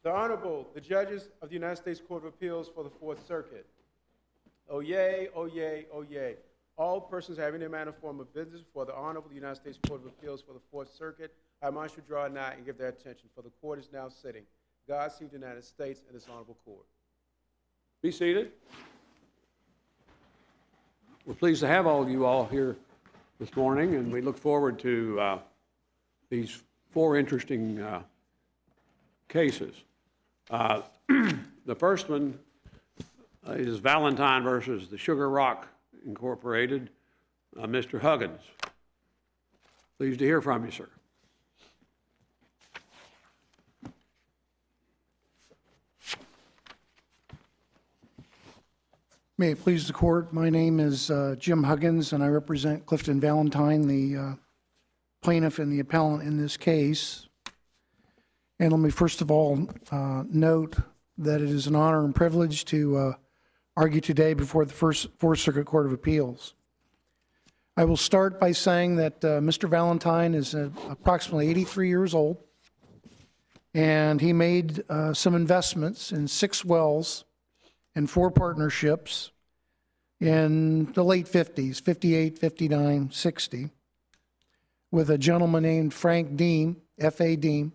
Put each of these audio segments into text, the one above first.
The Honorable, the judges of the United States Court of Appeals for the Fourth Circuit. Oyez, oyez, oyez. All persons having a manner form of business before the Honorable United States Court of Appeals for the Fourth Circuit, I admonish you to draw nigh and give their attention, for the court is now sitting. God save the United States and this honorable court. Be seated. We're pleased to have all of you all here this morning, and we look forward to these four interesting cases. The first one is Valentine versus the Sugar Rock Incorporated. Mr. Huggins, pleased to hear from you, sir. May it please the court, my name is Jim Huggins, and I represent Clifton Valentine, the plaintiff and the appellant in this case. And let me first of all note that it is an honor and privilege to argue today before the Fourth Circuit Court of Appeals. I will start by saying that Mr. Valentine is approximately 83 years old, and he made some investments in 6 wells and 4 partnerships in the late 50s, 58, 59, 60, with a gentleman named Frank Deem, F.A. Deem.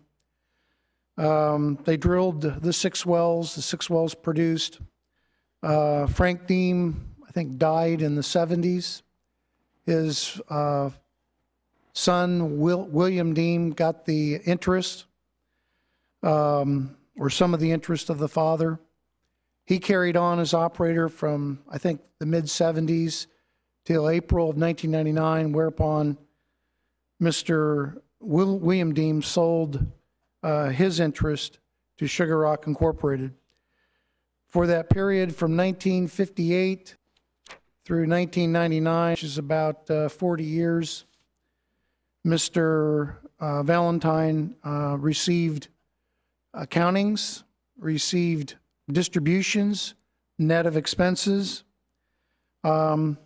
They drilled the 6 wells. The 6 wells produced. Frank Deem, I think, died in the 70s. His son, William Deem, got the interest, or some of the interest of the father. He carried on as operator from, I think, the mid-70s till April of 1999, whereupon Mr. William Deem sold his interest to Sugar Rock Incorporated. For that period from 1958 through 1999, which is about 40 years, Mr. Valentine received accountings, received distributions, net of expenses, and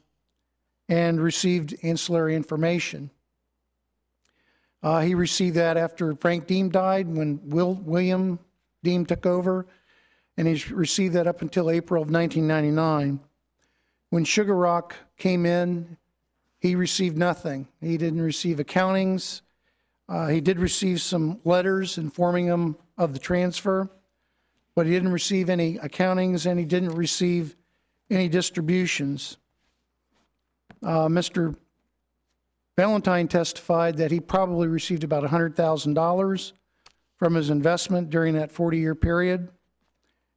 received ancillary information. He received that after Frank Deem died, when William Deem took over, and he's received that up until April of 1999. When Sugar Rock came in, he received nothing. He didn't receive accountings. He did receive some letters informing him of the transfer, but he didn't receive any accountings, and he didn't receive any distributions. Mr. Valentine testified that he probably received about $100,000 from his investment during that 40-year period.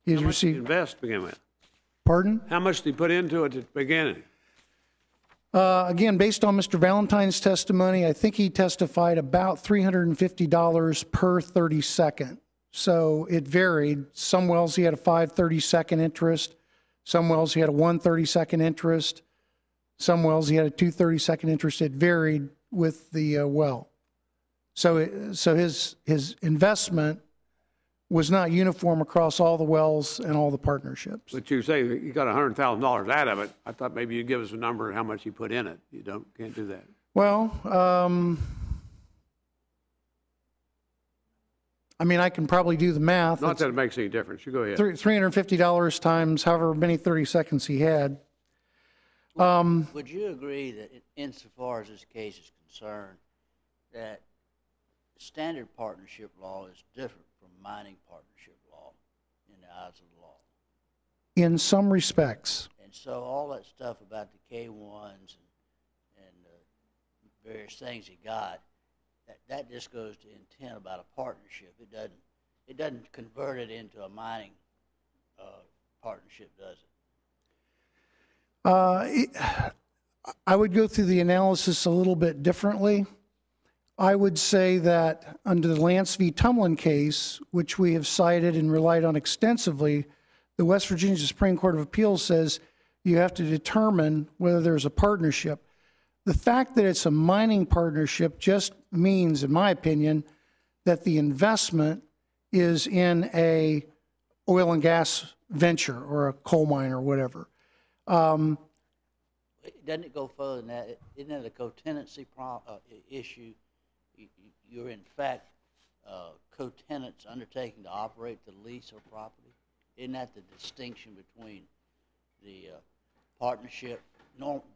He's received. How much did he invest to begin with? Pardon? How much did he put into it at the beginning? Again, based on Mr. Valentine's testimony, I think he testified about $350 per 32nd. So it varied. Some wells he had a 5 32nd interest. Some wells he had a 1 32nd interest. Some wells he had a 2 32nd interest. It varied with the well. So his investment was not uniform across all the wells and all the partnerships. But you say you got $100,000 out of it. I thought maybe you'd give us a number of how much you put in it. You can't do that. Well, I mean, I can probably do the math. Not that it makes any difference. You go ahead. $350 times however many 30 seconds he had. Would you agree that insofar as this case is concerned, that standard partnership law is different from mining partnership law in the eyes of the law? In some respects. And so all that stuff about the K-1s and various things he got, that just goes to intent about a partnership. It doesn't convert it into a mining partnership, does it? I would go through the analysis a little bit differently. I would say that under the Lance v. Tumlin case, which we have cited and relied on extensively, the West Virginia Supreme Court of Appeals says you have to determine whether there's a partnership. The fact that it's a mining partnership just means, in my opinion, that the investment is in a oil and gas venture or a coal mine or whatever. Doesn't it go further than that? Isn't it a co-tenancy issue? You're in fact co-tenants undertaking to operate the lease or property? Isn't that the distinction between the partnership,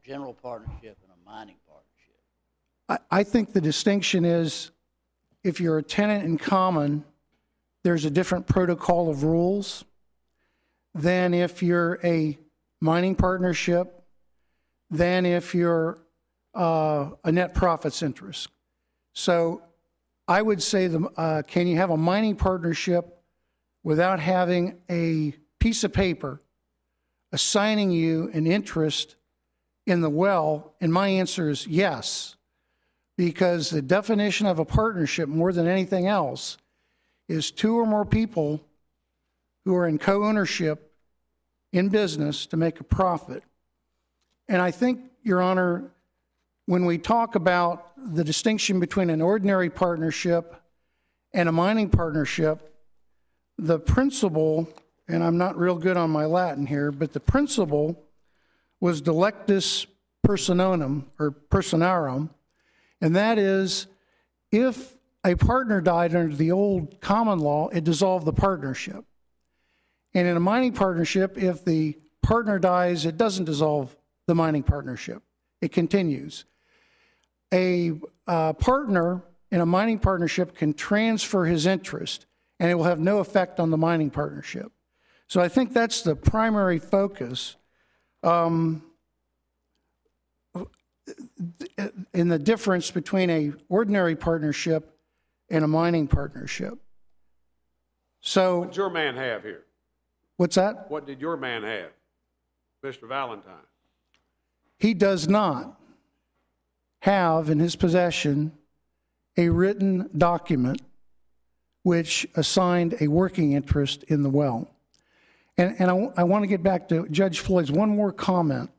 general partnership, and a mining partnership? I think the distinction is if you're a tenant in common, there's a different protocol of rules than if you're a mining partnership, than if you're a net profits interest. So I would say, can you have a mining partnership without having a piece of paper assigning you an interest in the well? And my answer is yes, because the definition of a partnership, more than anything else, is two or more people who are in co-ownership in business to make a profit. And I think, Your Honor, when we talk about the distinction between an ordinary partnership and a mining partnership, the principle, and I'm not real good on my Latin here, but the principle was delectus personarum, or personarum, and that is, if a partner died under the old common law, it dissolved the partnership. And in a mining partnership, if the partner dies, it doesn't dissolve the mining partnership. It continues. A partner in a mining partnership can transfer his interest, and it will have no effect on the mining partnership. So I think that's the primary focus in the difference between an ordinary partnership and a mining partnership. So What did your man have here? What's that? What did your man have, Mr. Valentine? He does not have in his possession a written document which assigned a working interest in the well. And I want to get back to Judge Floyd's one more comment.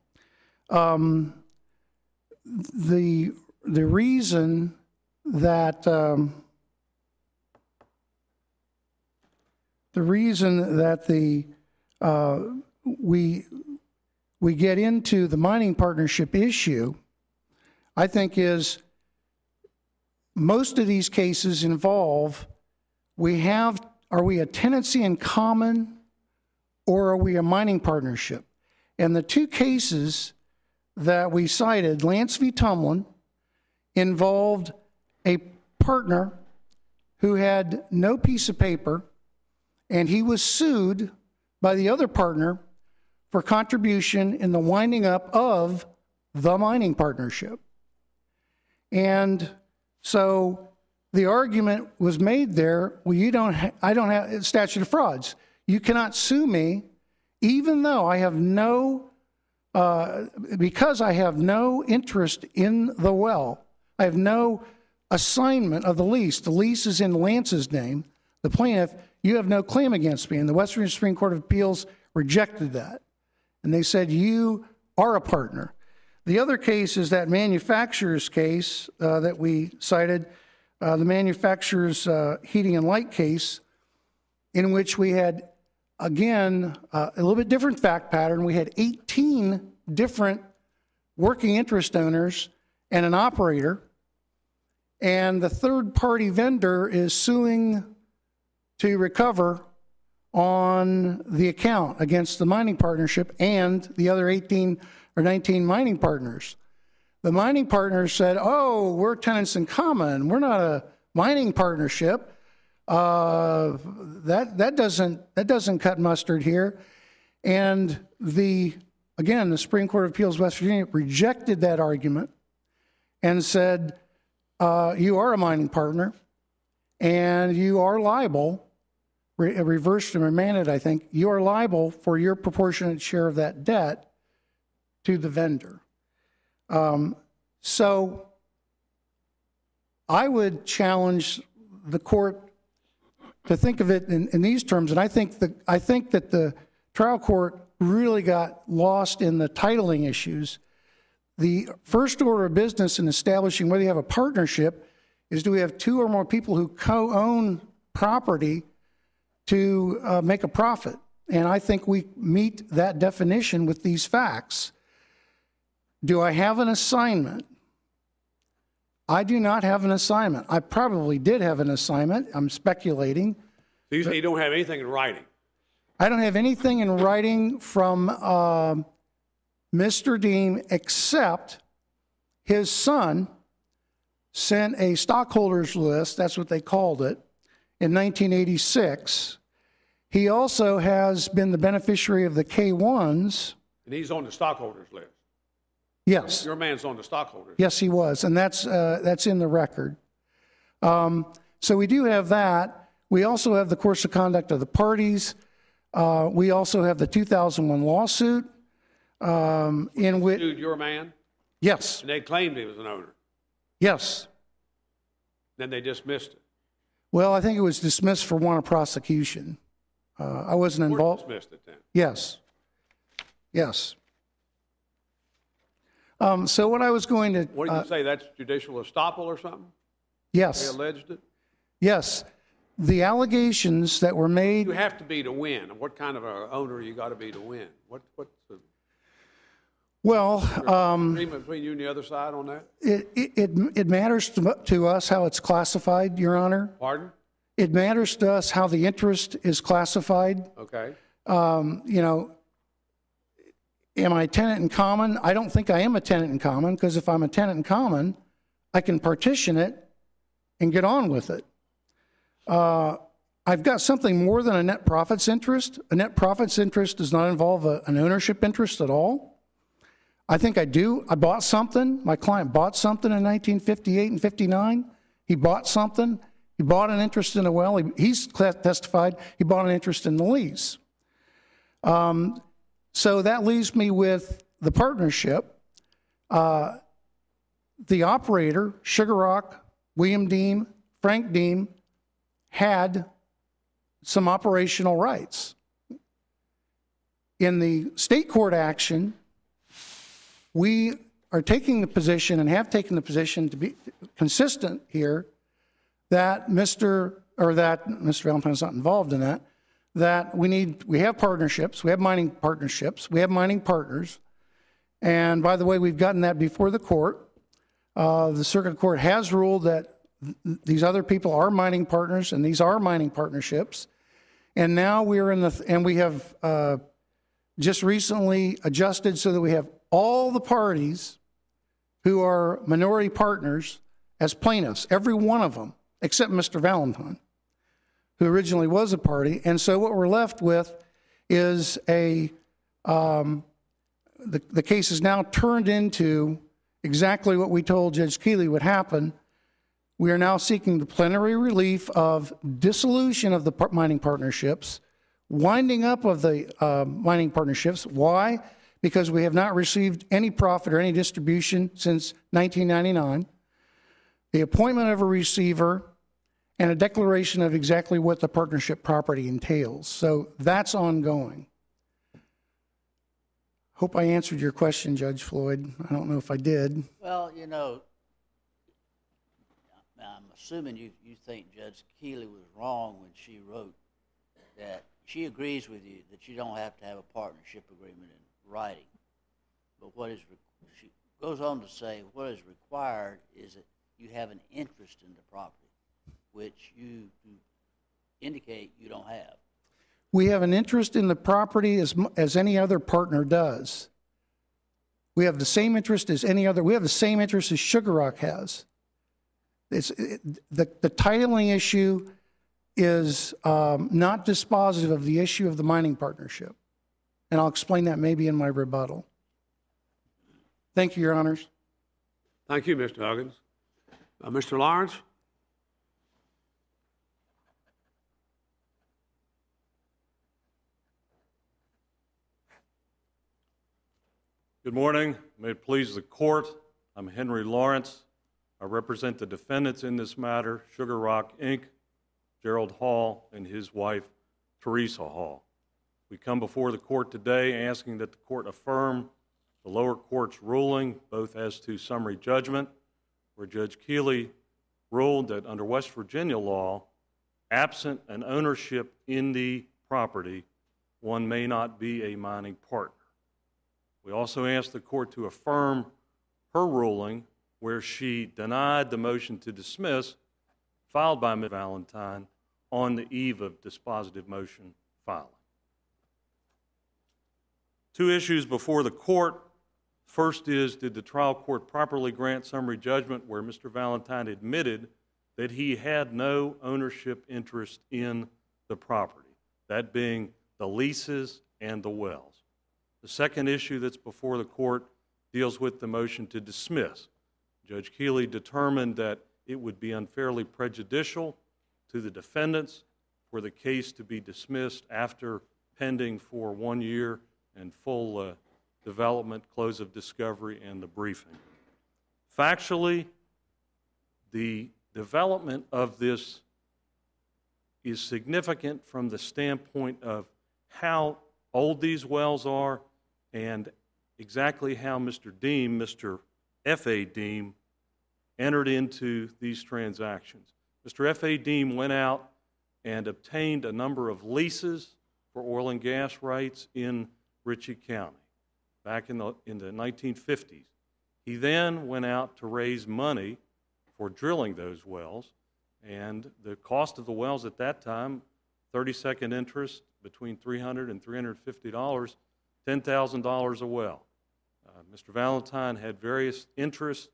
The reason that we get into the mining partnership issue, I think, is most of these cases involve are we a tenancy in common or are we a mining partnership? And the two cases that we cited, Lance v. Tumlin, involved a partner who had no piece of paper, and he was sued by the other partner for contribution in the winding up of the mining partnership. And so the argument was made there, well, I don't have statute of frauds. You cannot sue me even though I have because I have no interest in the well. I have no assignment of the lease. The lease is in Lance's name. The plaintiff, you have no claim against me. And the West Virginia Supreme Court of Appeals rejected that. And they said, you are a partner. The other case is that manufacturer's case that we cited, the manufacturer's heating and light case, in which we had, again, a little bit different fact pattern. We had 18 different working interest owners and an operator, and the third-party vendor is suing to recover on the account against the mining partnership and the other 18 or 19 mining partners. The mining partners said, oh, we're tenants in common. We're not a mining partnership. That doesn't cut mustard here. And again, the Supreme Court of Appeals West Virginia rejected that argument and said, you are a mining partner and you are liable, reversed and remanded, I think, you are liable for your proportionate share of that debt to the vendor. So I would challenge the court to think of it in these terms, and I think that the trial court really got lost in the titling issues. The first order of business in establishing whether you have a partnership is, do we have two or more people who co-own property to make a profit? And I think we meet that definition with these facts. Do I have an assignment I do not have an assignment. I probably did have an assignment. I'm speculating. So you say you don't have anything in writing? I don't have anything in writing from Mr. Deem except his son sent a stockholders list, that's what they called it, in 1986. He also has been the beneficiary of the K-1s. And he's on the stockholders list? Yes. Your man's on the stockholders list? Yes, he was, and that's in the record. So we do have that. We also have the course of conduct of the parties. We also have the 2001 lawsuit in which... Sued your man? Yes. And they claimed he was an owner? Yes. Then they dismissed it? Well, I think it was dismissed for want of prosecution. I wasn't Court involved. dismissed it then? Yes. Yes. So what I was going to... What did you say, that's judicial estoppel or something? Yes. They alleged it? Yes. The allegations that were made... You have to be to win. What kind of an owner you got to be to win? What's the Well, agreement between you and the other side on that? it matters to us how it's classified, Your Honor. Pardon? It matters to us how the interest is classified. Okay. You know, am I a tenant in common? I don't think I am a tenant in common, because if I'm a tenant in common, I can partition it and get on with it. I've got something more than a net profits interest. A net profits interest does not involve an ownership interest at all. I think I do. I bought something. My client bought something in 1958 and 59. He bought something. He bought an interest in a well. He's testified he bought an interest in the lease. So that leaves me with the partnership. The operator, Sugar Rock, William Deem, Frank Deem, had some operational rights. In the state court action, we are taking the position and have taken the position to be consistent here that Mr. Valentine is not involved in that, that we have partnerships, we have mining partnerships, we have mining partners. And by the way, we've gotten that before the court. The circuit court has ruled that these other people are mining partners and these are mining partnerships. And now we have just recently adjusted so that we have all the parties who are minority partners as plaintiffs, every one of them, except Mr. Valentine, who originally was a party. And so what we're left with is the case is now turned into exactly what we told Judge Keeley would happen. We are now seeking the plenary relief of dissolution of the mining partnerships, winding up of the mining partnerships. Why? Because we have not received any profit or any distribution since 1999, the appointment of a receiver, and a declaration of exactly what the partnership property entails. So that's ongoing. Hope I answered your question, Judge Floyd. I don't know if I did. Well, you know, I'm assuming you think Judge Keeley was wrong when she wrote that she agrees with you that you don't have to have a partnership agreement in writing. But she goes on to say what is required is that you have an interest in the property, which you indicate you don't have. We have an interest in the property as any other partner does. We have the same interest as any other. We have the same interest as Sugar Rock has. The titling issue is not dispositive of the issue of the mining partnership. And I'll explain that maybe in my rebuttal. Thank you, Your Honors. Thank you, Mr. Huggins. Mr. Lawrence? Good morning. May it please the court. I'm Henry Lawrence. I represent the defendants in this matter, Sugar Rock, Inc., Gerald Hall, and his wife, Teresa Hall. We come before the court today asking that the court affirm the lower court's ruling, both as to summary judgment, where Judge Keeley ruled that under West Virginia law, absent an ownership in the property, one may not be a mining partner. We also ask the court to affirm her ruling where she denied the motion to dismiss filed by Ms. Valentine on the eve of dispositive motion filing. Two issues before the court. First is, did the trial court properly grant summary judgment where Mr. Valentine admitted that he had no ownership interest in the property, that being the leases and the wells? The second issue that's before the court deals with the motion to dismiss. Judge Keeley determined that it would be unfairly prejudicial to the defendants for the case to be dismissed after pending for 1 year and full development, close of discovery, and the briefing. Factually, the development of this is significant from the standpoint of how old these wells are and exactly how Mr. Deem, Mr. F.A. Deem, entered into these transactions. Mr. F.A. Deem went out and obtained a number of leases for oil and gas rights in Ritchie County back in the 1950s. He then went out to raise money for drilling those wells, and the cost of the wells at that time, 30-second interest between $300 and $350, $10,000 a well. Mr. Valentine had various interests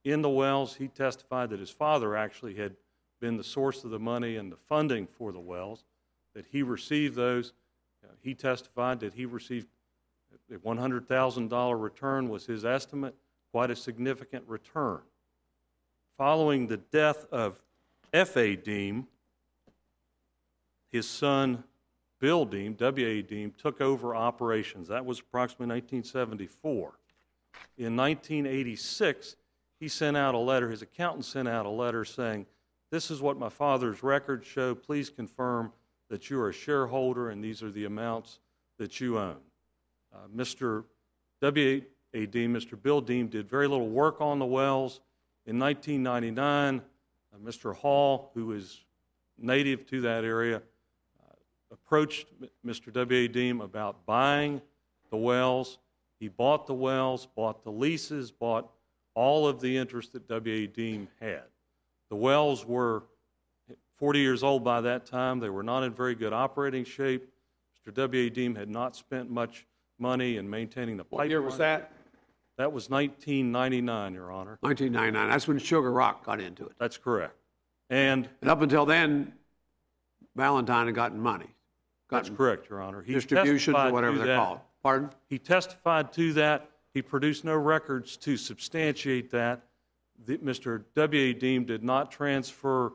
in the wells. He testified that his father actually had been the source of the money and the funding for the wells, that he received those. He testified that he received a $100,000 return was his estimate, quite a significant return. Following the death of F.A. Deem, his son Bill Deem, W.A. Deem, took over operations. That was approximately 1974. In 1986, he sent out a letter, his accountant sent out a letter saying, "This is what my father's records show. Please confirm that you are a shareholder and these are the amounts that you own." Mr. W.A. Deem, Mr. Bill Deem, did very little work on the wells. In 1999, Mr. Hall, who is native to that area, approached Mr. W.A. Deem about buying the wells. He bought the wells, bought the leases, bought all of the interest that W.A. Deem had. The wells were 40 years old by that time. They were not in very good operating shape. Mr. W.A. Deem had not spent much money in maintaining the pipeline. What year was that? That was 1999, Your Honor. 1999. That's when Sugar Rock got into it. That's correct. And up until then, Valentine had gotten money. that's correct, Your Honor. He Distributions or testified whatever to they're that. called. Pardon? He testified to that. He produced no records to substantiate that. Mr. W.A. Deem did not transfer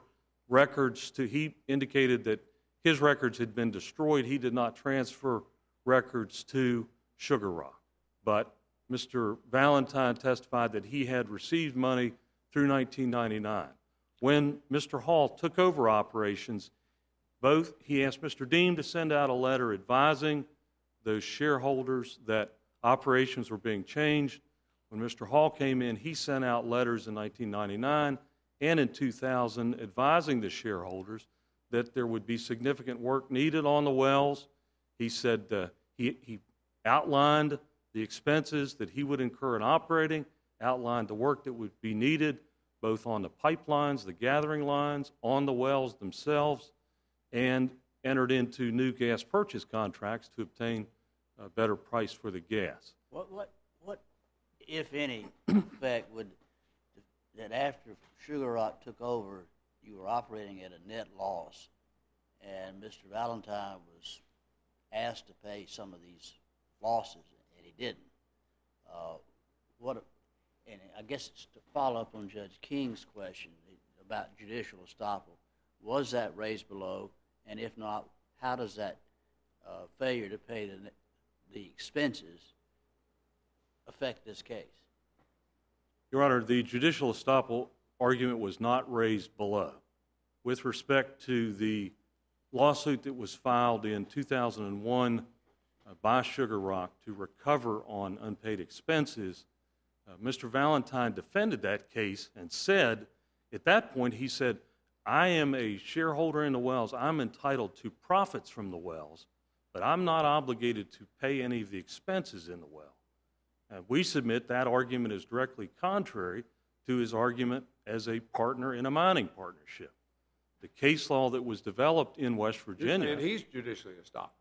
records to, he indicated that his records had been destroyed. He did not transfer records to Sugar Rock. But Mr. Valentine testified that he had received money through 1999. When Mr. Hall took over operations, he asked Mr. Deem to send out a letter advising those shareholders that operations were being changed. When Mr. Hall came in, he sent out letters in 1999 and in 2000 advising the shareholders that there would be significant work needed on the wells. He said he outlined the expenses that he would incur in operating, outlined the work that would be needed both on the pipelines, the gathering lines, on the wells themselves, and entered into new gas purchase contracts to obtain a better price for the gas. What, if any, effect would, that after Sugar Rock took over, you were operating at a net loss, and Mr. Valentine was asked to pay some of these losses, and he didn't. And I guess it's to follow up on Judge King's question about judicial estoppel. Was that raised below? And if not, how does that failure to pay the expenses affect this case? Your Honor, the judicial estoppel argument was not raised below. With respect to the lawsuit that was filed in 2001 by Sugar Rock to recover on unpaid expenses, Mr. Valentine defended that case and said, at that point, he said, I am a shareholder in the wells. I'm entitled to profits from the wells, but I'm not obligated to pay any of the expenses in the well. We submit that argument is directly contrary to his argument as a partner in a mining partnership. The case law that was developed in West Virginia. And he's judicially stopped.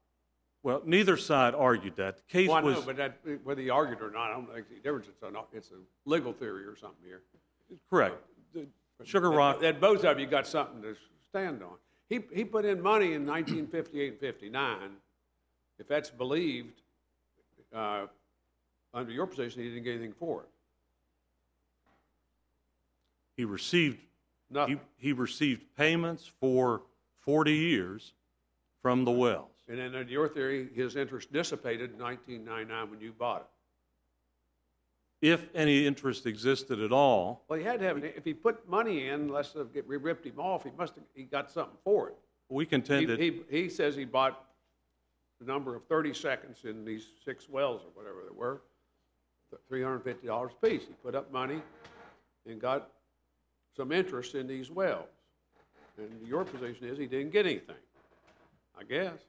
Well, neither side argued that. The case Well, I was know, but that, whether he argued or not, I don't think the difference. It's a legal theory or something here. correct. Sugar Rock. That both of you got something to stand on. He put in money in 1958 and 59. If that's believed, under your position, he didn't get anything for it. He received Nothing. he received payments for 40 years from the wells. And then under your theory, his interest dissipated in 1999 when you bought it. If any interest existed at all, Well, he had to have, if he put money in, unless we ripped him off, he got something for it. we contended. He says he bought the number of 30 seconds in these 6 wells or whatever they were, $350 a piece. He put up money and got some interest in these wells. And your position is he didn't get anything, I guess.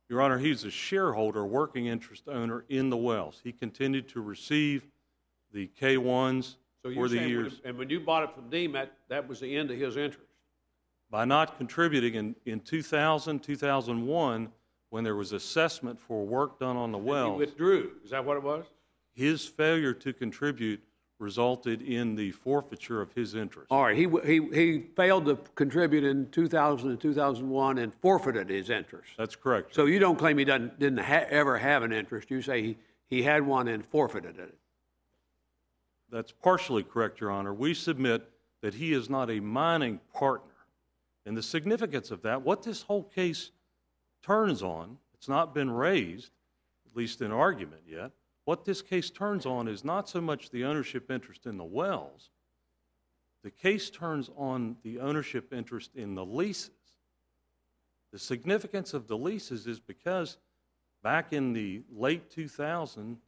Your Honor, he's a shareholder, working interest owner in the wells. He continued to receive the K1s So for you're the saying, years. and when you bought it from Deem, that was the end of his interest? By not contributing in 2000, 2001, when there was assessment for work done on the He wells, withdrew, is that what it was? his failure to contribute resulted in the forfeiture of his interest. Oh. All right, he failed to contribute in 2000 and 2001 and forfeited his interest. That's correct. So you don't claim he didn't ever have an interest. You say he had one and forfeited it. That's partially correct, Your Honor. We submit that he is not a mining partner. And the significance of that, what this whole case turns on, it's not been raised, at least in argument yet, what this case turns on is not so much the ownership interest in the wells. The case turns on the ownership interest in the leases. The significance of the leases is because back in the late 2000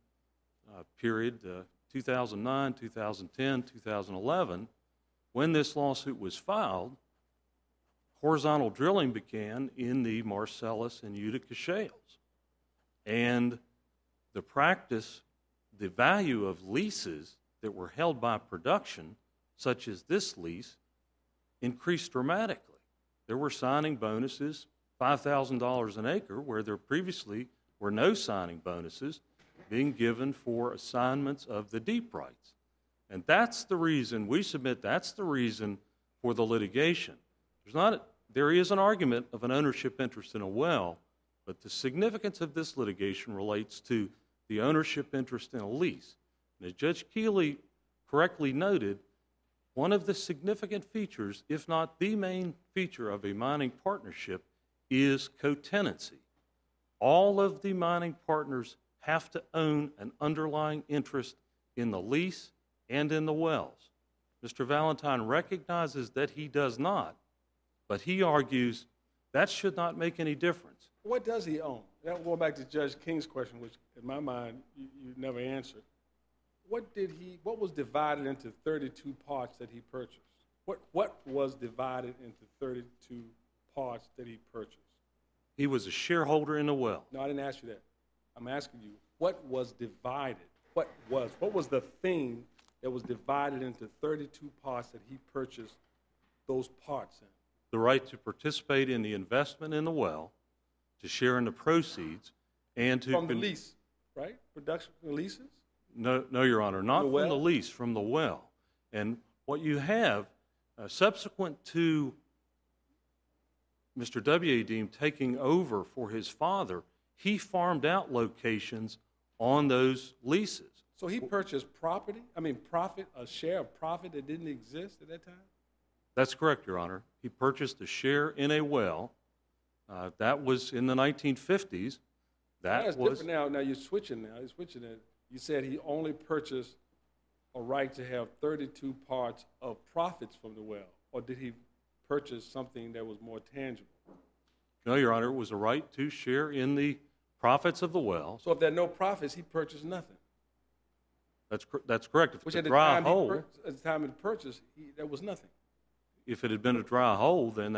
period, 2009, 2010, 2011, when this lawsuit was filed, horizontal drilling began in the Marcellus and Utica shales. And the practice, the value of leases that were held by production, such as this lease, increased dramatically. There were signing bonuses, $5,000 an acre, where there previously were no signing bonuses being given for assignments of the deep rights. And that's the reason, we submit that's the reason for the litigation. There is an argument of an ownership interest in a well, but the significance of this litigation relates to the ownership interest in a lease. And as Judge Keeley correctly noted, one of the significant features, if not the main feature of a mining partnership, is co-tenancy. All of the mining partners have to own an underlying interest in the lease and in the wells. Mr. Valentine recognizes that he does not, but he argues that should not make any difference. What does he own? Now, going back to Judge King's question, which in my mind you never answered. What was divided into 32 parts that he purchased? What was divided into 32 parts that he purchased? He was a shareholder in the well. No, I didn't ask you that. I'm asking you, what was divided? What was the thing that was divided into 32 parts that he purchased those parts in? The right to participate in the investment in the well, to share in the proceeds, and to... From the lease, right? Production leases? No, Your Honor, not The from the well? lease, from the well. And what you have, subsequent to Mr. W.A. Deem taking over for his father, he farmed out locations on those leases. So he purchased profit, a share of profit that didn't exist at that time? That's correct, Your Honor. He purchased a share in a well. That was in the 1950s. That's different now. Now you're switching it. You said he only purchased a right to have 32 parts of profits from the well, or did he purchase something that was more tangible? No, Your Honor, it was a right to share in the profits of the well. So if there are no profits, he purchased nothing. That's correct. If Which it's at a the dry time hole, at the time of the purchase, there was nothing. if it had been a dry hole, then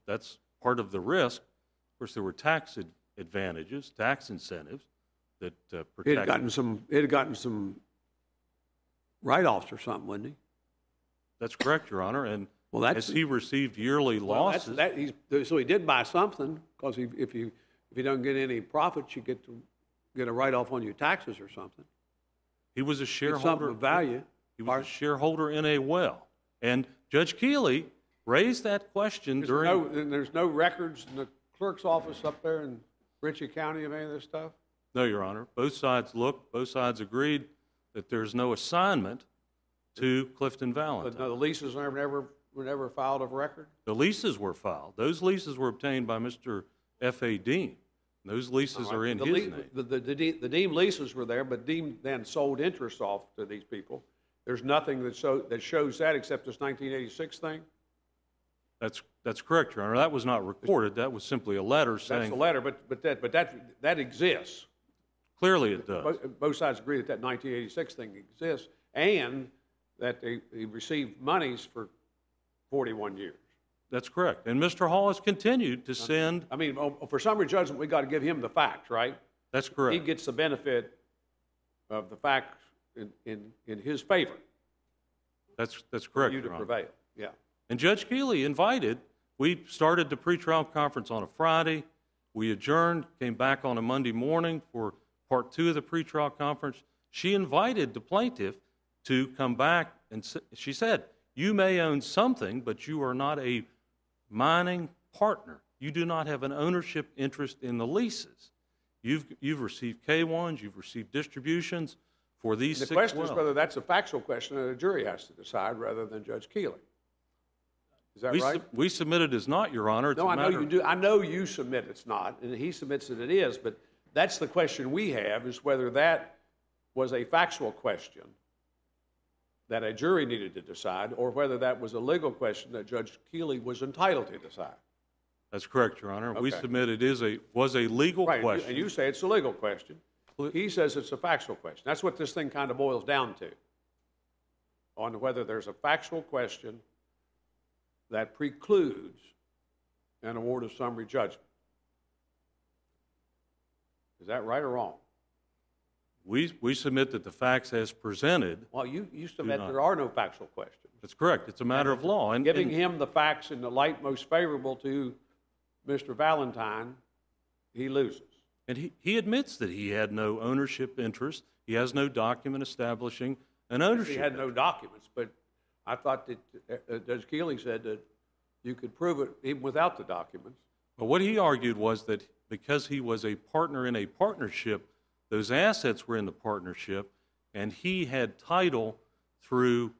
that's part of the risk. Of course, there were tax advantages, tax incentives that He'd protected. gotten some write-offs or something, wouldn't he? That's correct, Your Honor, and Well, that's- as he received yearly Well, that's, losses, so he did buy something, because if you don't get any profits, you get a write-off on your taxes or something. he was a It's shareholder. something of value. He was a shareholder in a well. And Judge Keeley raised that question during... There's no records in the clerk's office up there in Ritchie County of any of this stuff? No, Your Honor. Both sides looked, both sides agreed that there's no assignment to Clifton Valentine. The leases were never filed of record? The leases were filed. Those leases were obtained by Mr. F.A. Dean. Those leases are in his name. The Dean leases were there, but Dean then sold interest off to these people. There's nothing that shows that except this 1986 thing? That's correct, Your Honor. That was not recorded. That was simply a letter saying... That's the letter, but that exists. Clearly it does. Both sides agree that 1986 thing exists, and that he received monies for 41 years. That's correct. And Mr. Hall has continued to send... I mean, for summary judgment, we got to give him the facts, right? That's correct. He gets the benefit of the facts in his favor. That's correct, For you Your to Honor. prevail, yeah. And Judge Keeley invited, we started the pretrial conference on a Friday. We adjourned, came back on a Monday morning for part 2 of the pretrial conference. She invited the plaintiff to come back, and she said, you may own something, but you are not a mining partner. You do not have an ownership interest in the leases. You've received K-1s, you've received distributions for these 6 wells. The question is whether that's a factual question that a jury has to decide rather than Judge Keeley. Is that right? We submitted as not, Your Honor. It's No, a I know matter- you do. I know you submit it's not, and he submits that it is, but that's the question we have, is whether that was a factual question that a jury needed to decide, or whether that was a legal question that Judge Keeley was entitled to decide. That's correct, Your Honor. We Okay. submitted was a legal Right, question. and you say it's a legal question. He says it's a factual question. That's what this thing kind of boils down to, on whether there's a factual question that precludes an award of summary judgment. Is that right or wrong? We submit that the facts as presented, Well, you submit not. there are no factual questions. that's correct. It's a matter of law. And Giving him the facts in the light most favorable to Mr. Valentine, he loses. And he admits that he had no ownership interest. He has no document establishing an ownership. He had no documents, but I thought that Judge Keeley said that you could prove it even without the documents. But what he argued was that because he was a partner in a partnership, those assets were in the partnership, and he had title through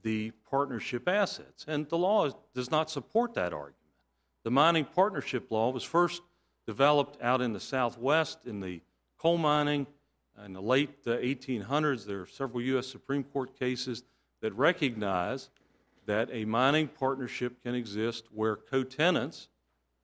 the partnership assets. And the law does not support that argument. The mining partnership law was first developed out in the Southwest in the coal mining in the late 1800s. There are several U.S. Supreme Court cases that recognize that a mining partnership can exist where co-tenants,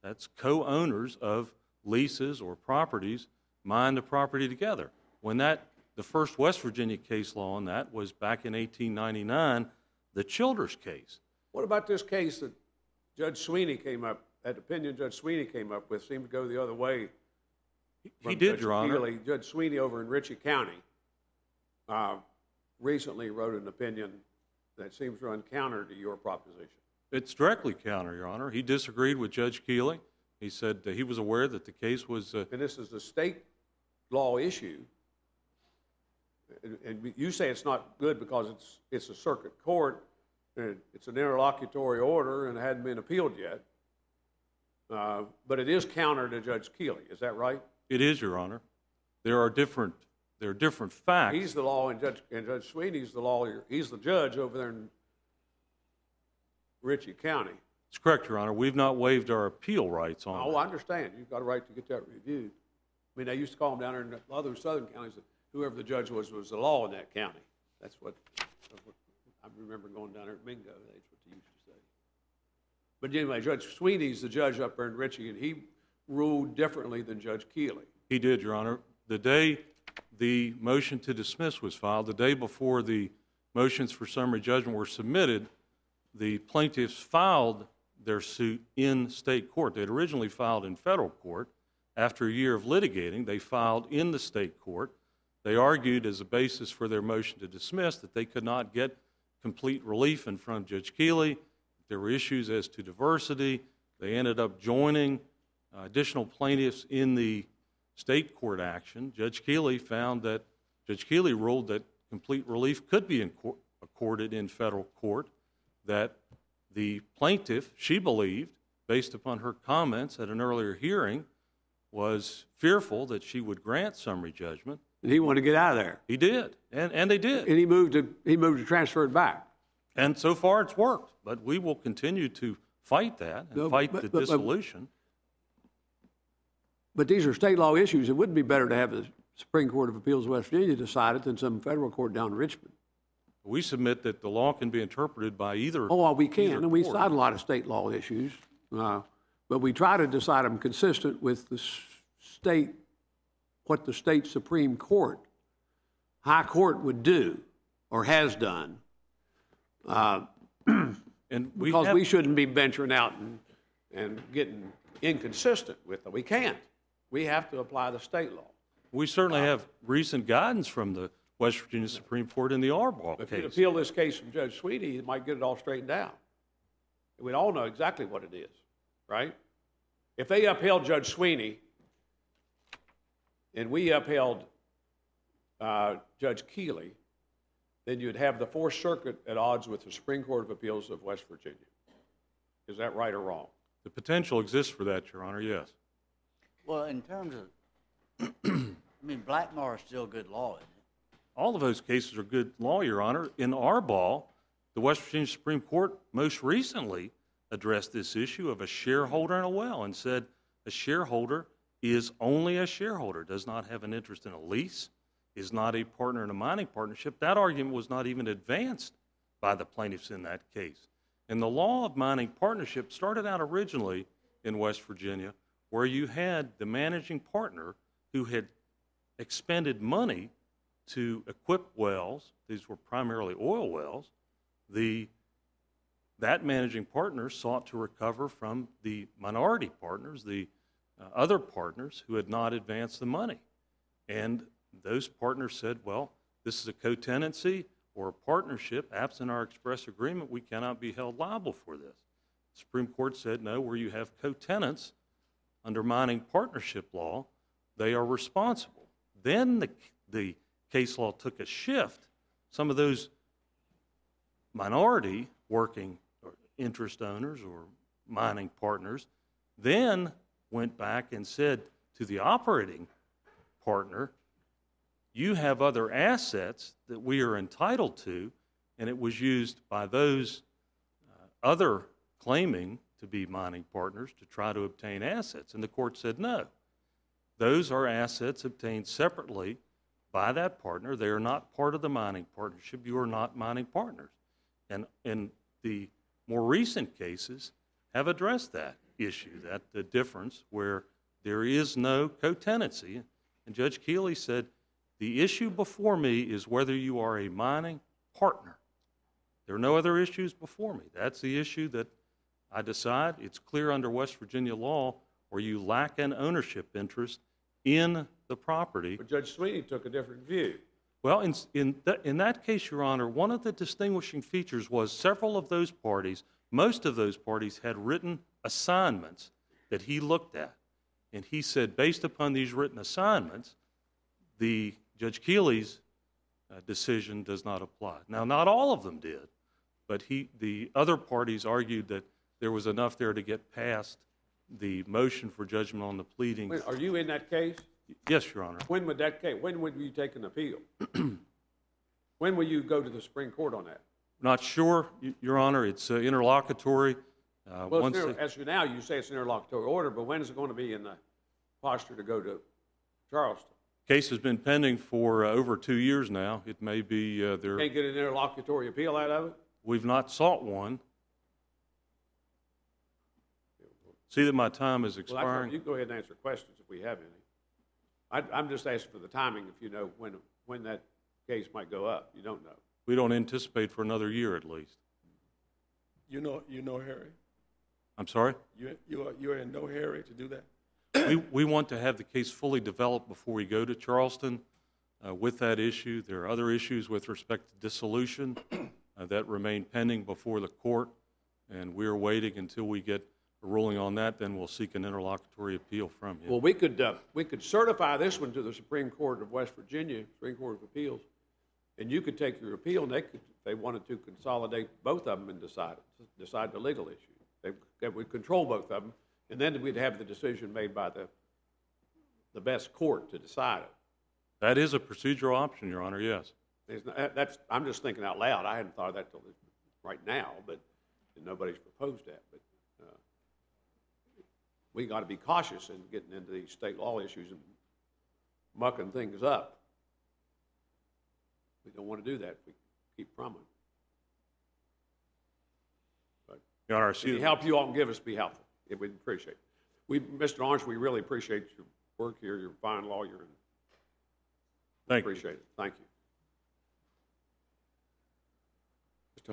that's co-owners of leases or properties, mine the property together. When the first West Virginia case law on that was back in 1899, the Childers case. What about this case that Judge Sweeney came up, that opinion Judge Sweeney came up with seemed to go the other way? He did, Your Honor. Keeley. Judge Sweeney over in Ritchie County recently wrote an opinion that seems to run counter to your proposition. It's directly counter, Your Honor. He disagreed with Judge Keeley. He said that he was aware that the case was... And this is a state law issue. And you say it's not good because it's a circuit court, and it's an interlocutory order and it hadn't been appealed yet. But it is counter to Judge Keeley. Is that right? It is, Your Honor. There are different facts. He's the law, and Judge Sweeney's the lawyer. He's the judge over there in Ritchie County. It's correct, Your Honor. We've not waived our appeal rights on Oh, that. I understand. You've got a right to get that reviewed. I mean, they used to call them down there in the other southern counties that whoever the judge was the law in that county. That's what I remember going down there at Mingo. That's what they used to say. But anyway, Judge Sweeney's the judge up there in Ritchie, and he ruled differently than Judge Keeley. He did, Your Honor. The day the motion to dismiss was filed, the day before the motions for summary judgment were submitted, the plaintiffs filed their suit in state court. They had originally filed in federal court. After a year of litigating, they filed in the state court. They argued as a basis for their motion to dismiss that they could not get complete relief in front of Judge Keeley. There were issues as to diversity. They ended up joining additional plaintiffs in the state court action. Judge Keeley ruled that complete relief could be accorded in federal court, that the plaintiff, she believed, based upon her comments at an earlier hearing, was fearful that she would grant summary judgment. And he wanted to get out of there. He did, and they did. And he moved to transfer it back. And so far it's worked, but we will continue to fight that and fight the dissolution. But these are state law issues. It wouldn't be better to have the Supreme Court of Appeals of West Virginia decide it than some federal court down in Richmond. We submit that the law can be interpreted by either. Oh, well, we can, either and we court. decide a lot of state law issues, but we try to decide them consistent with the state, what the state Supreme Court, High Court would do or has done. And Because we shouldn't be venturing out and getting inconsistent with them. We can't. We have to apply the state law. We certainly have recent guidance from the West Virginia Supreme Court in the Arbaugh If you case. appeal this case from Judge Sweeney, you might get it all straightened out. We'd all know exactly what it is, right? If they upheld Judge Sweeney and we upheld Judge Keeley, then you'd have the Fourth Circuit at odds with the Supreme Court of Appeals of West Virginia. Is that right or wrong? The potential exists for that, Your Honor, yes. Well, in terms of, I mean, Blackmore is still good law, isn't it? All of those cases are good law, Your Honor. In Arbaugh, the West Virginia Supreme Court most recently addressed this issue of a shareholder in a well and said a shareholder is only a shareholder, does not have an interest in a lease, is not a partner in a mining partnership. That argument was not even advanced by the plaintiffs in that case. And the law of mining partnership started out originally in West Virginia where you had the managing partner who had expended money to equip wells. These were primarily oil wells. That managing partner sought to recover from the minority partners, the other partners who had not advanced the money. And those partners said, well, this is a co-tenancy or a partnership. Absent our express agreement, we cannot be held liable for this. The Supreme Court said, no, where you have co-tenants under mining partnership law, they are responsible. Then the case law took a shift. Some of those minority working or interest owners or mining partners then went back and said to the operating partner, you have other assets that we are entitled to, and it was used by those other claiming to be mining partners to try to obtain assets. And the court said no. Those are assets obtained separately by that partner. They are not part of the mining partnership. You are not mining partners. And the more recent cases have addressed that issue, that the difference where there is no co-tenancy. And Judge Keeley said, the issue before me is whether you are a mining partner. There are no other issues before me. That's the issue that I decide. It's clear under West Virginia law where you lack an ownership interest in the property. But Judge Sweeney took a different view. Well, in that case, Your Honor, one of the distinguishing features was several of those parties, most of those parties had written assignments that he looked at. And he said, based upon these written assignments, Judge Keeley's decision does not apply. Now, not all of them did, but the other parties argued that there was enough there to get past the motion for judgment on the pleading. Wait, are you in that case? Yes, Your Honor. When would you take an appeal? When will you go to the Supreme Court on that? Not sure, Your Honor. It's interlocutory. Well, as for now, you say it's an interlocutory order, but when is it going to be in the posture to go to Charleston? Case has been pending for over 2 years now. It may be there. Can't get an interlocutory appeal out of it? We've not sought one. See that my time is expiring. Well, you go ahead and answer questions if we have any. I'm just asking for the timing, if you know when that case might go up. You don't know. We don't anticipate for another year at least. You know, Harry, I'm sorry? you're in no hurry to do that. We want to have the case fully developed before we go to Charleston with that issue. There are other issues with respect to dissolution that remain pending before the court, and we are waiting until we get a ruling on that. Then we'll seek an interlocutory appeal from you. Well, we could certify this one to the Supreme Court of West Virginia, Supreme Court of Appeals, and you could take your appeal, and they could, if they wanted to, consolidate both of them and decide the legal issue. They would control both of them, and then we'd have the decision made by the best court to decide it. That is a procedural option, Your Honor, yes. I'm just thinking out loud. I hadn't thought of that till right now, but nobody's proposed that. But we got to be cautious in getting into these state law issues and mucking things up. We don't want to do that if we keep from it. But Your Honor, any help you all can give us, be helpful. We'd appreciate it. Mr. Orange, we really appreciate your work here. You're a fine lawyer. And thank you. Appreciate it. Thank you.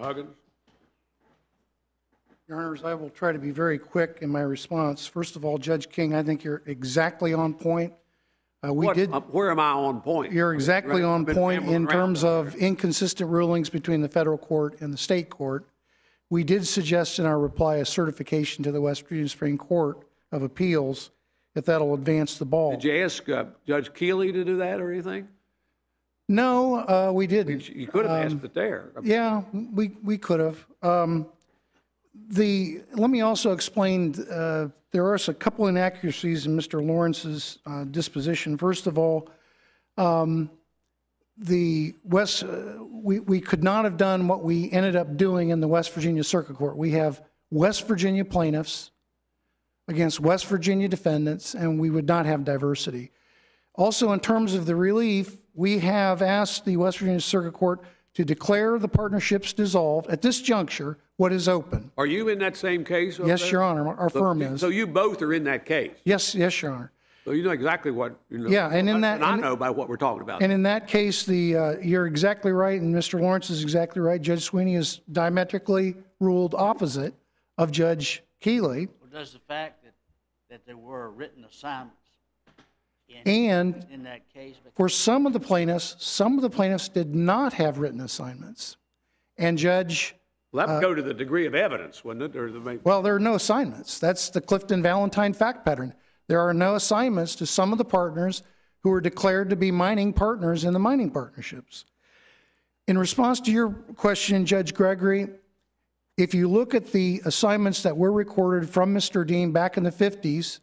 Mr. Huggins? Your Honors, I will try to be very quick in my response. First of all, Judge King, I think you're exactly on point. Where am I on point? You're exactly on point in terms of inconsistent rulings between the federal court and the state court. We did suggest in our reply a certification to the West Virginia Supreme Court of Appeals, if that'll advance the ball. Did you ask Judge Keeley to do that or anything? No, we didn't. You could have asked it there. Yeah, we could have. Let me also explain, there are a couple inaccuracies in Mr. Lawrence's disposition. First of all, we could not have done what we ended up doing in the West Virginia Circuit Court. We have West Virginia plaintiffs against West Virginia defendants, and we would not have diversity. Also, in terms of the relief, we have asked the West Virginia Circuit Court to declare the partnerships dissolved at this juncture, what is open. Are you in that same case? Yes, Your Honor, our firm is. So you both are in that case? Yes, Your Honor. So you know exactly what, you know. Yeah, and in that, I know about what we're talking about. And in that case, you're exactly right, and Mr. Lawrence is exactly right. Judge Sweeney is diametrically ruled opposite of Judge Keeley. Well, does the fact that there were written assignments in that case? For some of the plaintiffs did not have written assignments. And Judge... Well, that would go to the degree of evidence, wouldn't it? Well, there are no assignments. That's the Clifton Valentine fact pattern. There are no assignments to some of the partners who are declared to be mining partners in the mining partnerships. In response to your question, Judge Gregory, if you look at the assignments that were recorded from Mr. Dean back in the 50s,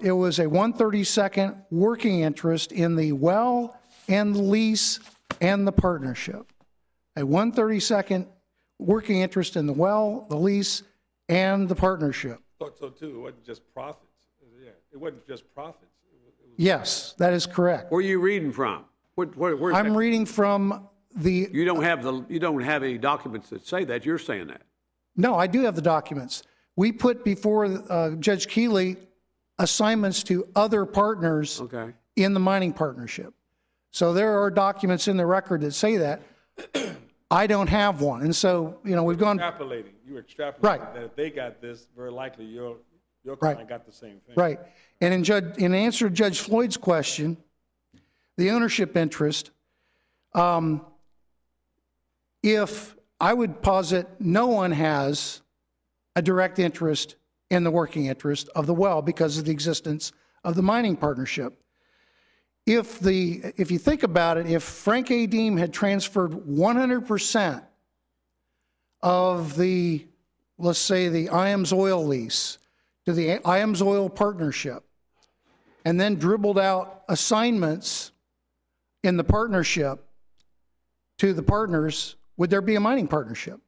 it was a 1/32 working interest in the well and the lease and the partnership. A 1/32 working interest in the well, the lease, and the partnership. Thought so too. It wasn't just profits. Yeah, it wasn't just profits. Yes, that is correct. Where are you reading from? Where's I'm that? reading from the... You don't have any documents that say that. You're saying that. No, I do have the documents. We put before Judge Keeley assignments to other partners in the mining partnership. So there are documents in the record that say that. I don't have one. And so, you know, we've gone... Extrapolating. You were extrapolating right. That if they got this, very likely your client got the same thing. Right. And in answer to Judge Floyd's question, the ownership interest, if I would posit no one has a direct interest in the working interest of the well because of the existence of the mining partnership. If you think about it, if Frank A. Deem had transferred 100% of the, let's say, the IAMS oil lease to the IAMS oil partnership, and then dribbled out assignments in the partnership to the partners, would there be a mining partnership?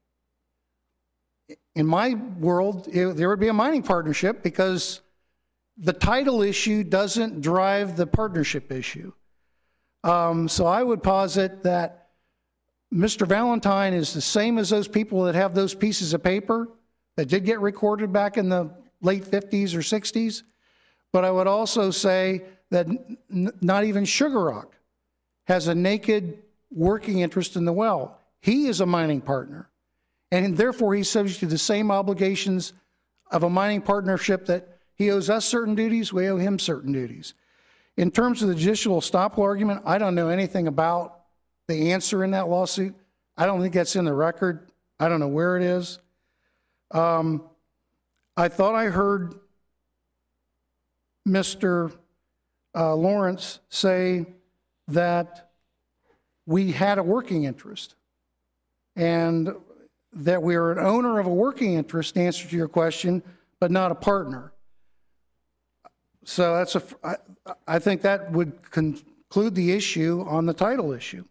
In my world, there would be a mining partnership because the title issue doesn't drive the partnership issue. So I would posit that Mr. Valentine is the same as those people that have those pieces of paper that did get recorded back in the late 50s or 60s. But I would also say that not even Sugar Rock has a naked working interest in the well. He is a mining partner. And therefore, he's subject to the same obligations of a mining partnership that he owes us certain duties, we owe him certain duties. In terms of the judicial estoppel argument, I don't know anything about the answer in that lawsuit. I don't think that's in the record. I don't know where it is. I thought I heard Mr. Lawrence say that we had a working interest and that we are an owner of a working interest, to answer to your question, but not a partner. So I think that would conclude the issue on the title issue.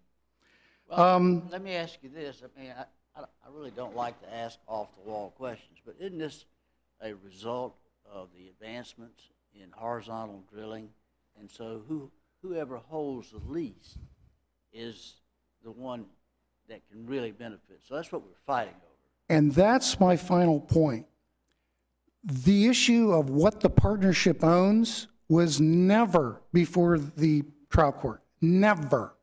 Well, let me ask you this. I mean, I really don't like to ask off-the-wall questions, but isn't this a result of the advancements in horizontal drilling? And so whoever holds the lease is the one that can really benefit. So that's what we're fighting over. And that's my final point. The issue of what the partnership owns was never before the trial court. Never.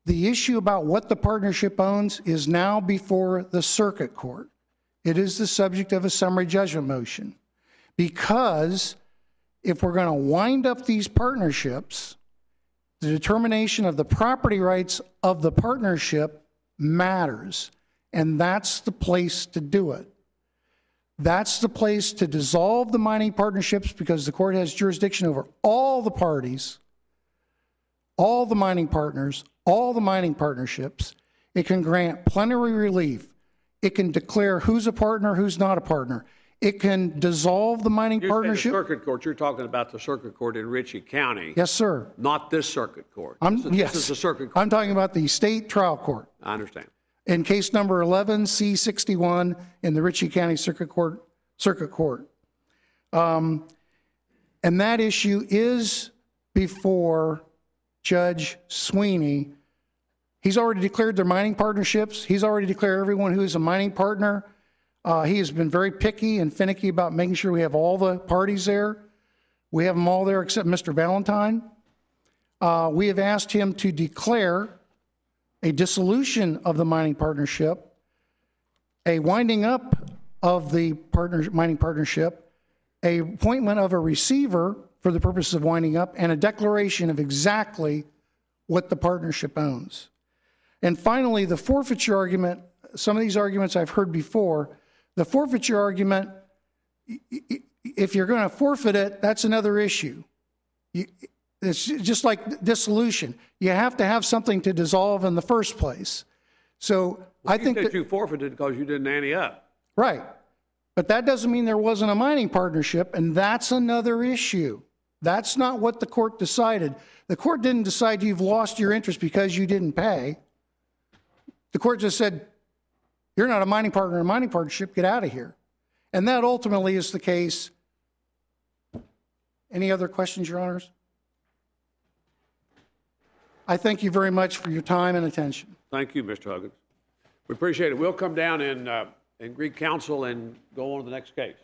The issue about what the partnership owns is now before the circuit court. It is the subject of a summary judgment motion. Because if we're going to wind up these partnerships, the determination of the property rights of the partnership matters. And that's the place to do it. That's the place to dissolve the mining partnerships, because the court has jurisdiction over all the parties, all the mining partners, all the mining partnerships. It can grant plenary relief. It can declare who's a partner, who's not a partner. It can dissolve the mining partnership. The circuit court, you're talking about the circuit court in Ritchie County. Yes, sir. Not this circuit court. Yes. This is the circuit court. I'm talking about the state trial court. I understand. In case number 11C61 in the Ritchie County Circuit Court. And that issue is before Judge Sweeney. He's already declared their mining partnerships. He's already declared everyone who is a mining partner. He has been very picky and finicky about making sure we have all the parties there. We have them all there except Mr. Valentine. We have asked him to declare a dissolution of the mining partnership, a winding up of the mining partnership, a appointment of a receiver for the purpose of winding up, and a declaration of exactly what the partnership owns. And finally, the forfeiture argument, some of these arguments I've heard before. The forfeiture argument, if you're going to forfeit it, that's another issue. It's just like dissolution. You have to have something to dissolve in the first place. So I think that you forfeited because you didn't ante up. Right. But that doesn't mean there wasn't a mining partnership, and that's another issue. That's not what the court decided. The court didn't decide you've lost your interest because you didn't pay. The court just said, you're not a mining partner in a mining partnership, get out of here. And that ultimately is the case. Any other questions, Your Honors? I thank you very much for your time and attention. Thank you, Mr. Huggins. We appreciate it. We'll come down and greet counsel and go on to the next case.